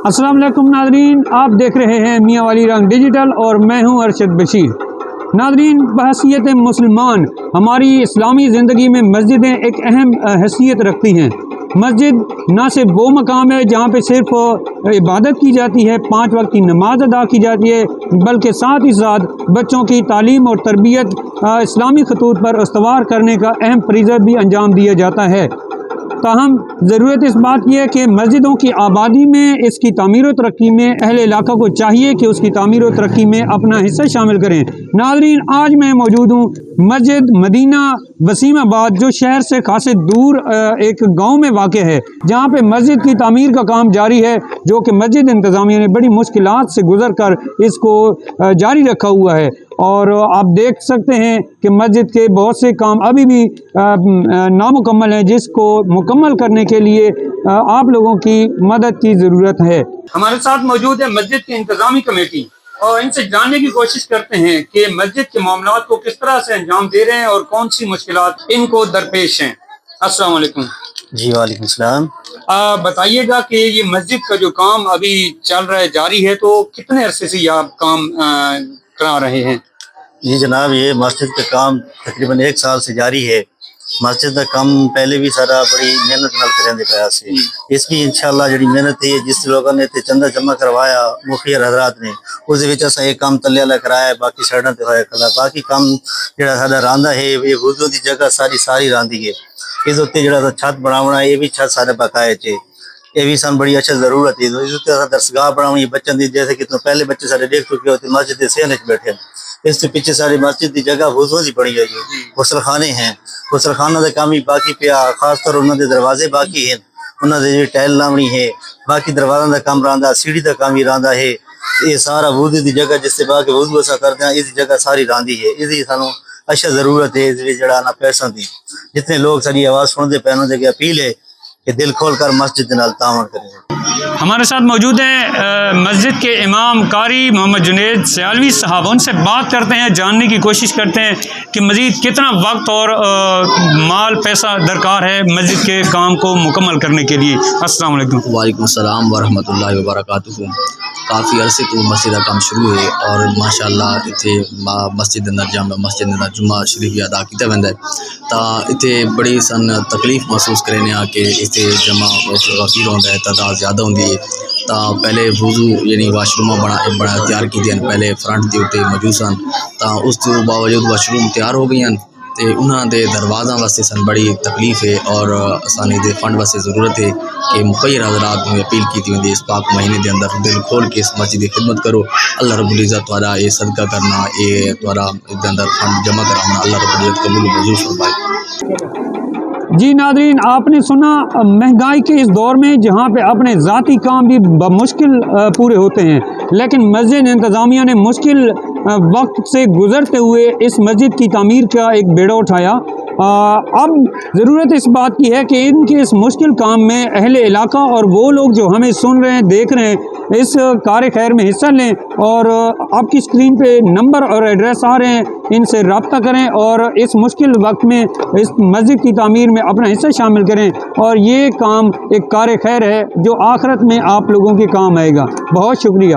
अस्सलाम वालेकुम नादरीन, आप देख रहे हैं मियाँ वाली रंग डिजिटल और मैं हूं अरशद बशीर। नादरीन, बहैसियत मुसलमान हमारी इस्लामी ज़िंदगी में मस्जिदें एक अहम हैसियत रखती हैं। मस्जिद ना सिर्फ वो मकाम है जहाँ पे सिर्फ इबादत की जाती है, 5 वक्त की नमाज अदा की जाती है, बल्कि साथ ही साथ बच्चों की तालीम और तरबियत इस्लामी खतूत पर इस्तवार करने का अहम फरीज़ा भी अंजाम दिया जाता है। ताहम ज़रूरत इस बात की है कि मस्जिदों की आबादी में, इसकी तामीर व तरक्की में अहले इलाका को चाहिए कि उसकी तामीर व तरक्की में अपना हिस्सा शामिल करें। नाज़रीन, आज मैं मौजूद हूँ मस्जिद मदीना वसीमाबाद, जो शहर से खासे दूर एक गांव में वाक़ है, जहां पे मस्जिद की तामीर का काम जारी है, जो कि मस्जिद इंतज़ामिया ने बड़ी मुश्किलात से गुज़र कर इसको जारी रखा हुआ है। और आप देख सकते हैं कि मस्जिद के बहुत से काम अभी भी नामुकम्मल हैं, जिसको मुकम्मल करने के लिए आप लोगों की मदद की ज़रूरत है। हमारे साथ मौजूद है मस्जिद की इंतज़ामी कमेटी, और इनसे जानने की कोशिश करते हैं कि मस्जिद के मामलात को किस तरह से अंजाम दे रहे हैं और कौन सी मुश्किलात इनको दरपेश हैं। अस्सलाम वालेकुम। जी वालेकुम सलाम। बताइएगा कि ये मस्जिद का जो काम अभी चल रहा है, जारी है, तो कितने अरसे से आप काम करा रहे हैं? जी जनाब, ये मस्जिद का काम तकरीबन 1 साल से जारी है। मस्जिद का काम पहले भी सारा बड़ी मेहनत नाल करने पाया से, इसकी इंशाअल्लाह जी मेहनत है, जिस लोगों ने चंदा जमा करवाया मुखिया हजरात ने, उस विच असा एक काम तले वाला कराया, बाकी सड़न ते होया खला, बाकी काम जेड़ा साडा रांदा है, ये वुजू दी जगह सारी रांदी है। इस उत्ते जेड़ा छत बनावना, ये भी छत सारे बकाए चे, ये भी सन बड़ी अच्छा जरूरत है। इस उत्ते दरसगाह बनावनी बच्चों की, जैसे कि तो पहले बच्चे सारे देख चुके होते मस्जिद के सेहन बैठे, इससे पीछे सारी मस्जिद की जगह वुजू दी बनी है, गुसल खाने हैं, गुसल खाना का काम ही बाकी पिया, खासतौर उन्होंने दरवाजे बाकी हैं, उन्होंने टाइल लावनी है, बाकी दरवाजा का काम रहा, सीढ़ी का काम ही रहा है। ये सारा वुजू की जगह जिससे बाकी वुजू ऐसा करते हैं, इस जगह सारी रांदी है, इसकी सानू अच्छा जरूरत है। इस जड़ा ना पैसों की, जितने लोग सारी आवाज़ सुनते पे उन्होंने की अपील है कि दिल खोल कर मस्जिद के नाल तावन करें। हमारे साथ मौजूद हैं मस्जिद के इमाम कारी मोहम्मद जुनैद सियालवी साहब। उनसे बात करते हैं, जानने की कोशिश करते हैं कि मज़ीद कितना वक्त और माल पैसा दरकार है मस्जिद के काम को मुकम्मल करने के लिए। अस्सलाम वालेकुम। वालेकुम सलाम वरहमतुल्लाहि वबरकातुहू। काफ़ी अरसे तो मस्जिद का काम शुरू है और माशाअल्लाह इत्थे मस्जिद अंदर जामा मस्जिद अंदर जुम्मा शरीफ अदा किया वेंदा है, तो इत्थे बड़ी सन तकलीफ महसूस करने कि इत्थे जमा गफीर होंदा है, तादाद ज़्यादा होंदी है। तो पहले वुजू यानी वाशरूम बना तैयार की पहले फ्रंट के उत्ते मौजूद सन, तो उस बावजूद वाशरूम तैयार हो गई, तो उन्होंने दरवाज़ा वास्ते सन बड़ी तकलीफ है और असानी दे फंड वास्ते ज़रूरत है कि मुखिया हजरात में अपील की थी, इस पाक महीने के अंदर दिल खोल के इस मस्जिद की खिदमत करो। अल्लाह रब्बुल इज़्ज़त तुहारा ये सदका करना, ये तुहारा इसके अंदर फंड जमा कराना, अल्लाह रब्बुल इज़्ज़त कबूल मंजूर फरमाए। जी नादरीन, आपने सुना, महंगाई के इस दौर में जहाँ पे अपने ज़ाती काम भी बमुश्किल पूरे होते हैं, लेकिन मस्जिद इंतज़ामिया ने मुश्किल वक्त से गुज़रते हुए इस मस्जिद की तामीर का एक बेड़ा उठाया। अब ज़रूरत इस बात की है कि इनके इस मुश्किल काम में अहले इलाका और वो लोग जो हमें सुन रहे हैं, देख रहे हैं, इस कार खैर में हिस्सा लें। और आपकी स्क्रीन पे नंबर और एड्रेस आ रहे हैं, इनसे रब्ता करें और इस मुश्किल वक्त में इस मस्जिद की तामीर में अपना हिस्सा शामिल करें। और ये काम एक कार खैर है जो आखिरत में आप लोगों के काम आएगा। बहुत शुक्रिया।